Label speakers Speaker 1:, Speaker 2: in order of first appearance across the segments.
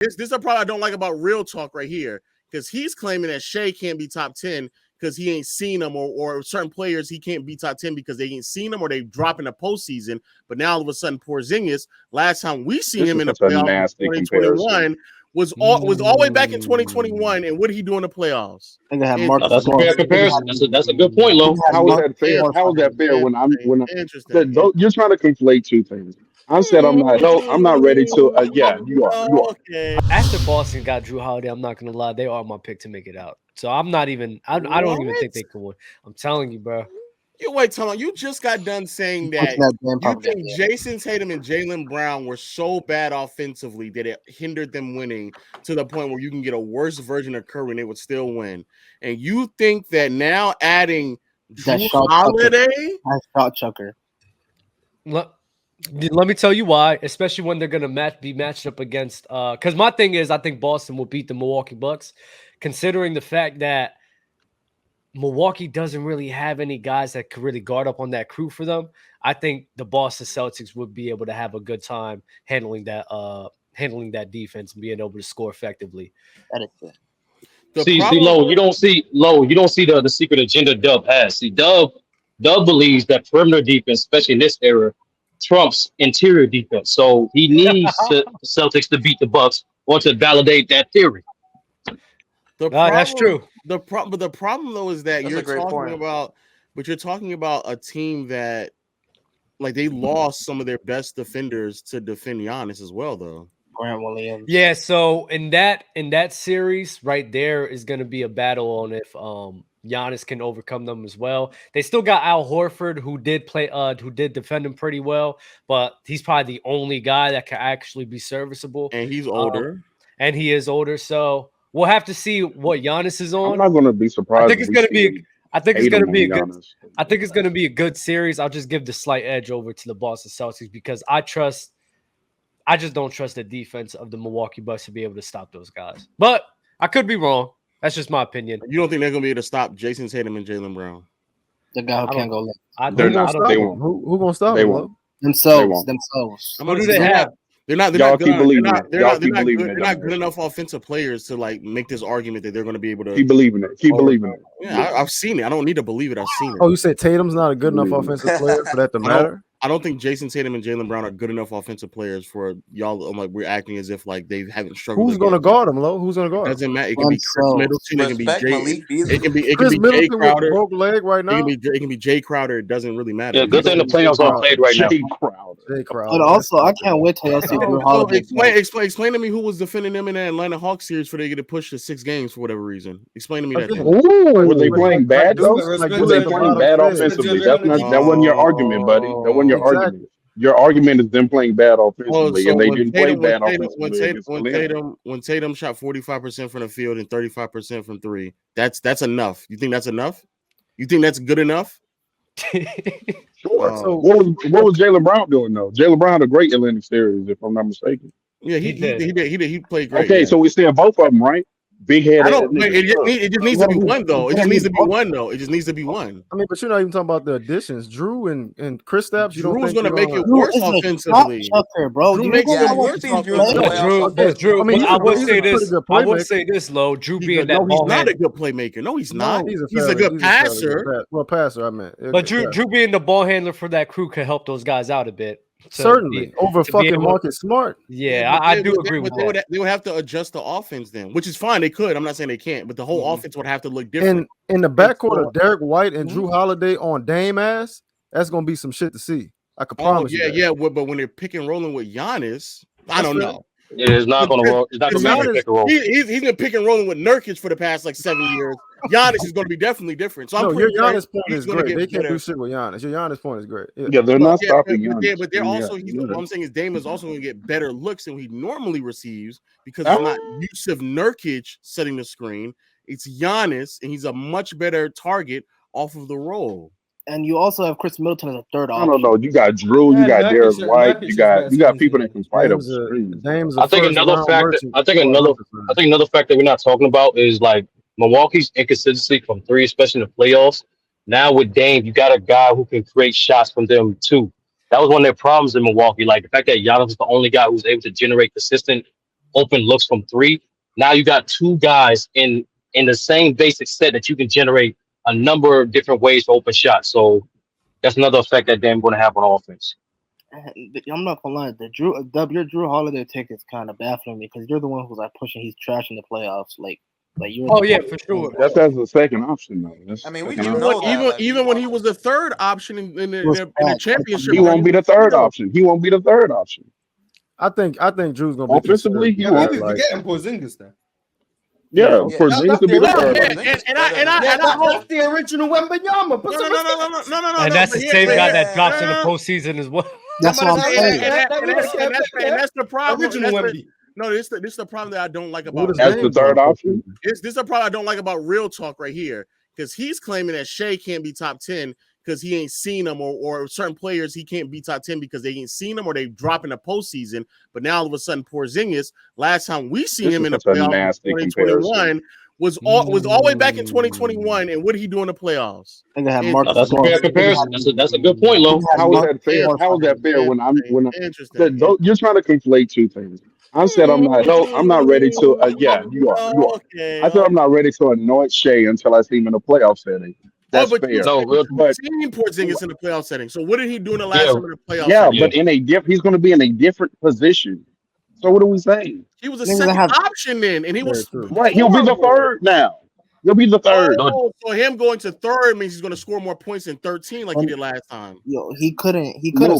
Speaker 1: This is the part I don't like about real talk right here, because he's claiming that Shea can't be top 10 because he ain't seen them, or certain players he can't be top 10 because they ain't seen them or they drop in the postseason. But now all of a sudden, Porzingis, last time we seen him in the playoffs in 2021 was all the way back in 2021. And what did he do in the playoffs?
Speaker 2: That's a fair comparison. That's a good point, Lo.
Speaker 3: How is that fair? How is that fair when I'm you're trying to conflate two things? I said I'm not ready to. Yeah, you are.
Speaker 1: Okay.
Speaker 4: After Boston got Drew Holiday, I'm not gonna lie, they are my pick to make it out. So I'm not even. I don't even think they could win. I'm telling you, bro.
Speaker 1: You just got done saying that you think Jason Tatum and Jaylen Brown were so bad offensively that it hindered them winning to the point where you can get a worse version of Curry and they would still win. And you think that now adding Drew Holiday,
Speaker 5: shot chucker.
Speaker 4: Let me tell you why, especially when they're gonna be matched up against. Because my thing is, I think Boston will beat the Milwaukee Bucks, considering the fact that Milwaukee doesn't really have any guys that could really guard up on that crew for them. I think the Boston Celtics would be able to have a good time handling that defense and being able to score effectively.
Speaker 5: That is good.
Speaker 2: Lo, you don't see the secret agenda Dub has. See, Dub believes that perimeter defense, especially in this era, trumps interior defense. So he needs the Celtics to beat the Bucks or to validate that theory.
Speaker 4: That's true.
Speaker 1: The problem though is that you're talking about a team that, like, they lost some of their best defenders to defend Giannis as well, though.
Speaker 5: Grant Williams.
Speaker 4: Yeah, so in that series right there is going to be a battle on if Giannis can overcome them as well. They still got Al Horford, who did defend him pretty well, but he's probably the only guy that can actually be serviceable.
Speaker 1: And he's older.
Speaker 4: And he is older, so we'll have to see what Giannis is on.
Speaker 3: I'm not going to be surprised.
Speaker 4: I think it's going to be a good series. I'll just give the slight edge over to the Boston Celtics because I just don't trust the defense of the Milwaukee Bucks to be able to stop those guys. But I could be wrong. That's just my opinion.
Speaker 1: You don't think they're going to be able to stop Jason Tatum and Jaylen Brown?
Speaker 5: The guy who can't go left.
Speaker 3: They're not. They won't.
Speaker 6: Who going to stop
Speaker 3: them?
Speaker 5: Themselves.
Speaker 4: What do they have?
Speaker 1: They're not good enough offensive players to like make this argument that they're going to be able to
Speaker 3: keep believing it.
Speaker 1: Yeah, I've seen it. I don't need to believe it. I've seen it.
Speaker 6: Oh, you said Tatum's not a good enough offensive player for that to matter?
Speaker 1: I don't think Jason Tatum and Jaylen Brown are good enough offensive players for y'all. Like, we're acting as if like they haven't struggled.
Speaker 6: Who's going to guard them, Lo? Who's going to guard them?
Speaker 1: Doesn't matter. It can be Chris Middleton. It can be Jay Crowder
Speaker 6: broke leg right now.
Speaker 1: It can be Jay Crowder. It doesn't really matter.
Speaker 2: Yeah, good thing the playoffs are played right now.
Speaker 6: Jay Crowder.
Speaker 5: But also, I can't wait till y'all see Drew Holiday.
Speaker 1: Explain to me who was defending them in that Atlanta Hawks series for they get to push to 6 games for whatever reason. Explain to me that.
Speaker 3: Were they playing bad though? Were they playing bad offensively? That wasn't your argument, buddy. That wasn't your argument. Your argument is them playing bad offensively, and they didn't play bad offensively.
Speaker 1: When Tatum shot 45% from the field and 35% from 3, that's enough. You think that's enough? You think that's good enough?
Speaker 3: Sure. So what was Jaylen Brown doing though? Jaylen Brown had a great Atlantic series, if I'm not mistaken.
Speaker 1: Yeah, he did. He played great.
Speaker 3: Okay, so we still both of them, right? Big head.
Speaker 1: It just needs to be one though. It just needs to be one.
Speaker 6: I mean, but you're not even talking about the additions. Drew and Kristaps.
Speaker 1: Drew's going to make it worse offensively.
Speaker 5: Bro.
Speaker 1: Drew makes it worse.
Speaker 4: Drew. I would say this, Lo. Drew being that.
Speaker 1: He's not a good playmaker. No, he's not. He's a good passer.
Speaker 6: Well, passer, I meant.
Speaker 4: But Drew being the ball handler for that crew could help those guys out a bit.
Speaker 6: Certainly over fucking Marcus Smart.
Speaker 4: Yeah, I do agree with that.
Speaker 1: They would have to adjust the offense then, which is fine. They could. I'm not saying they can't, but the whole offense would have to look different.
Speaker 6: In the backcourt of Derek White and Drew Holiday on Dame ass, that's gonna be some shit to see. I could promise you.
Speaker 1: Yeah. But when they're pick and rolling with Giannis, I don't know.
Speaker 2: Yeah, it's not going to work. It's not going to be pick and roll.
Speaker 1: He's been pick and rolling with Nurkic for the past like 7 years. Giannis is going to be definitely different. So
Speaker 6: your Giannis point is great. They can't do shit with Giannis. Your Giannis point is great.
Speaker 3: Yeah, they're not stopping Giannis.
Speaker 1: But they're also. What I'm saying is Dame is also going to get better looks than he normally receives because it's not Yusuf Nurkic setting the screen. It's Giannis, and he's a much better target off of the roll.
Speaker 5: And you also have Chris Middleton as a third option.
Speaker 3: I don't know. You got Drew. You got Derek White. You got people that can fight up the screen.
Speaker 2: I think another factor we're not talking about is like Milwaukee's inconsistency from 3, especially in the playoffs. Now with Dame, you got a guy who can create shots from them too. That was one of their problems in Milwaukee. Like the fact that Giannis was the only guy who was able to generate consistent open looks from three. Now you got two guys in the same basic set that you can generate a number of different ways for open shots. So that's another effect that they're going to have on offense.
Speaker 5: I'm not gonna lie, your Drew Holiday take is kind of baffling me because you're the one who's like pushing he's trash in the playoffs. Like you're.
Speaker 4: Oh yeah, for sure.
Speaker 3: That's as the second option though.
Speaker 7: We do know that.
Speaker 1: Even when he was the third option in the championship,
Speaker 3: he won't be the third option. He won't be the third option.
Speaker 6: I think Drew's gonna be
Speaker 3: offensively. He won't.
Speaker 7: Forgetting Porzingis then.
Speaker 3: Yeah, Porzingis to be the third.
Speaker 7: That's the original Wembanyama.
Speaker 1: No.
Speaker 4: And that's the same guy that drops in the postseason as well.
Speaker 5: That's what I'm saying.
Speaker 1: And that's the problem.
Speaker 7: Original Wemby.
Speaker 1: No, this is the problem that I don't like about.
Speaker 3: As the third option.
Speaker 1: This is the problem I don't like about real talk right here because he's claiming that Shea can't be top 10 because he ain't seen them or certain players he can't be top 10 because they ain't seen them or they drop in the postseason. But now all of a sudden Porzingis, last time we seen him in the playoffs in 2021 was all the way back in 2021. And what did he do in the playoffs?
Speaker 2: That's a fair comparison. That's a good point, Lo.
Speaker 3: How is that fair? How is that fair when I'm you're trying to conflate two things? I said I'm not ready to. Yeah, you are. Okay, I said I'm not ready to anoint Shea until I see him in a playoff setting. That's fair.
Speaker 1: But seen Porzingis in the playoff setting. So what did he do in the last time in the playoff?
Speaker 3: Yeah, but he's going to be in a different position. So what are we saying?
Speaker 1: He was a second option then, and he was
Speaker 3: right. He'll be the third now. He'll be the third.
Speaker 1: Oh, so him going to third means he's going to score more points than 13 like he did last time.
Speaker 5: Yo, he couldn't.
Speaker 3: He could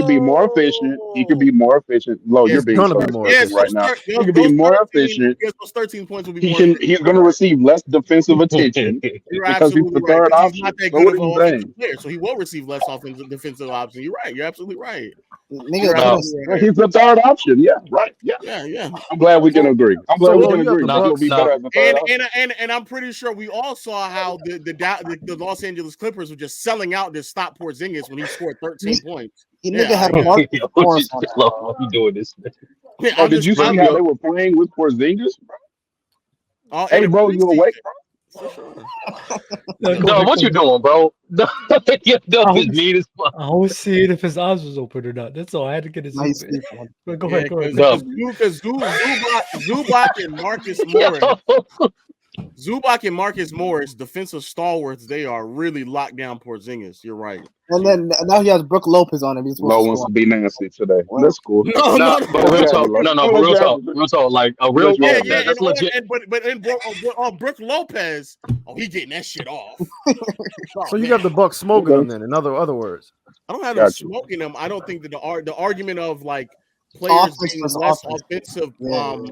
Speaker 3: be more efficient. He could be more efficient. Lo, you're being more efficient right now. He could be more efficient.
Speaker 1: Those 13 points will be more.
Speaker 3: He's going to receive less defensive attention because he's the third option. So what are you saying?
Speaker 1: So he will receive less offensive defensive option. You're right. You're absolutely right.
Speaker 3: He's the third option. Yeah, right. Yeah. I'm glad we can agree. He'll be better as the third option.
Speaker 1: And I'm pretty sure we all saw how the Los Angeles Clippers were just selling out to stop Porzingis when he scored 13 points.
Speaker 5: He nigga had a mark.
Speaker 2: Why you doing this?
Speaker 3: Did you see how they were playing with Porzingis? Hey, bro, you awake?
Speaker 2: No, what you doing, bro?
Speaker 4: I was seeing if his eyes was open or not. That's all. I had to get his. Go ahead.
Speaker 1: Because Zubac and Marcus Morris. Zubac and Marcus Morris, defensive stalwarts, they are really locked down Porzingis. You're right.
Speaker 5: And then now he has Brook Lopez on him.
Speaker 3: Low wants to be nasty today. That's cool.
Speaker 2: No, real talk. Like a real talk. That's legit.
Speaker 1: But Brook Lopez, he getting that shit off.
Speaker 6: So you got the Bucks smoking them then. In other words,
Speaker 1: I don't have them smoking them. I don't think that the argument of like players being less offensive or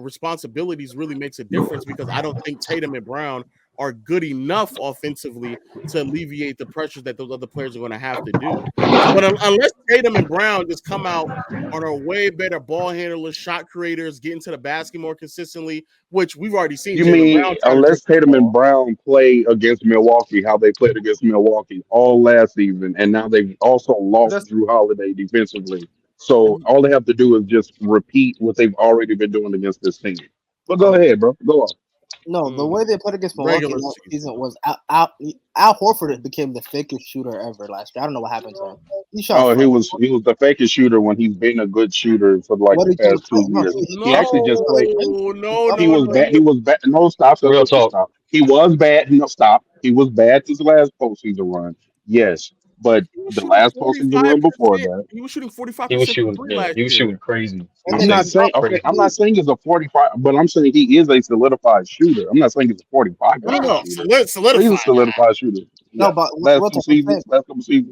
Speaker 1: responsibilities really makes a difference because I don't think Tatum and Brown are good enough offensively to alleviate the pressures that those other players are going to have to do. But unless Tatum and Brown just come out on a way better ball handlers, shot creators, getting to the basket more consistently, which we've already seen.
Speaker 3: You mean unless Tatum and Brown play against Milwaukee, how they played against Milwaukee all last season, and now they've also lost Drew Holiday defensively. So all they have to do is just repeat what they've already been doing against this team. But go ahead, bro. Go on.
Speaker 5: No, the way they played against Milwaukee last season was Al Horford became the fakest shooter ever last year. I don't know what happened to him.
Speaker 3: He was the fakest shooter when he's been a good shooter for like the past 2 years. He actually just played. He was bad. He was bad. No, stop.
Speaker 2: Real talk.
Speaker 3: Stop. He was bad. No, stop. He was bad this last postseason run. Yes. But the last postseason run before that,
Speaker 1: he was shooting 45%.
Speaker 2: He was shooting crazy.
Speaker 3: I'm not saying it's a 45, but I'm saying he is a solidified shooter. I'm not saying it's a 45.
Speaker 1: No,
Speaker 3: solidified. He's a solidified shooter.
Speaker 5: No, but
Speaker 3: last couple seasons,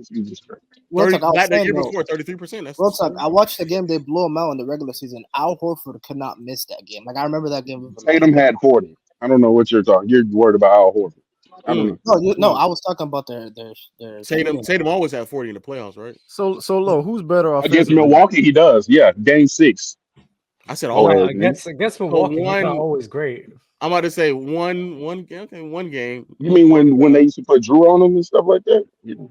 Speaker 3: he was straight.
Speaker 1: That year before, 33%.
Speaker 5: I watched the game. They blew him out in the regular season. Al Horford could not miss that game. Like I remember that game.
Speaker 3: Tatum had 40. I don't know what you're talking. You're worried about Al Horford. I
Speaker 5: was talking about their
Speaker 1: Tatum always had 40 in the playoffs, right?
Speaker 6: So low. Who's better
Speaker 3: against Milwaukee? He does. Yeah, game 6.
Speaker 1: I said
Speaker 4: against Milwaukee. He's not always great.
Speaker 1: I'm about to say one game.
Speaker 3: You mean when they used to put Drew on him and stuff like that?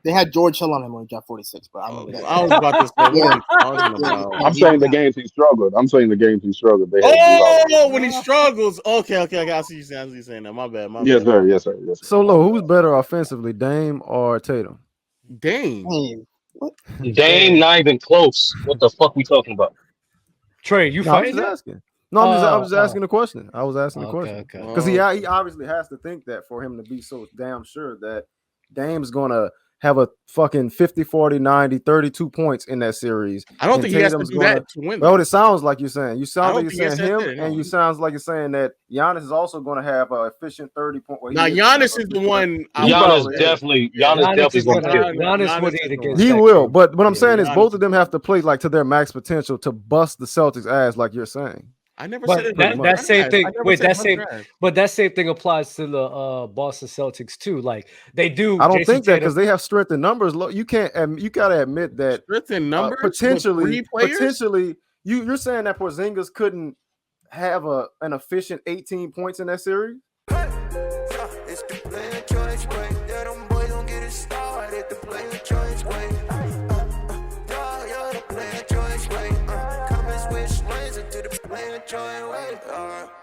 Speaker 5: They had George Hill on him when he dropped 46, bro.
Speaker 1: I was about to say.
Speaker 3: I'm saying the games he struggled.
Speaker 1: When he struggles. Okay. I see you saying that. My bad.
Speaker 3: Yes, sir.
Speaker 6: So low. Who's better offensively, Dame or Tatum?
Speaker 1: Dame.
Speaker 2: Dame, not even close. What the fuck we talking about?
Speaker 4: Trey, you
Speaker 6: No, I'm
Speaker 4: fighting
Speaker 6: just
Speaker 4: it?
Speaker 6: asking. No, I was just asking the question. I was asking the question
Speaker 4: Okay.
Speaker 6: because he obviously has to think that for him to be so damn sure that Dame's gonna have a fucking 50, 40, 90, 32 points in that series.
Speaker 1: I don't think he has to do that to win.
Speaker 6: Well, it sounds like you're saying. You sound
Speaker 1: don't
Speaker 6: like you're
Speaker 1: think he
Speaker 6: saying
Speaker 1: has to
Speaker 6: him,
Speaker 1: do that,
Speaker 6: and
Speaker 1: no.
Speaker 6: you sounds like you're saying that Giannis is also going to have an efficient 30 point.
Speaker 1: Now Giannis is the one.
Speaker 2: Giannis definitely gonna kill.
Speaker 4: Giannis would eat against
Speaker 6: He
Speaker 4: that
Speaker 6: will,
Speaker 4: team.
Speaker 6: but what I'm saying is
Speaker 1: Giannis
Speaker 6: both of them have to play like to their max potential to bust the Celtics' ass, like you're saying.
Speaker 1: I never
Speaker 4: But
Speaker 1: said
Speaker 4: that same thing. Wait, that same.
Speaker 1: trash.
Speaker 4: But that same thing applies to the Boston Celtics too. Like they do.
Speaker 6: I don't
Speaker 4: Jason
Speaker 6: think that
Speaker 4: Tatum-
Speaker 6: because they have strength in numbers. You can't. You got to admit that
Speaker 1: Strength in numbers with
Speaker 6: potentially,
Speaker 1: three players?
Speaker 6: you're saying that Porzingis couldn't have an efficient 18 points in that series.
Speaker 8: It's the player choice way. Yeah, them boys don't get it started. The player choice way. Yeah, the player choice way. Come and switch lanes into the player choice way.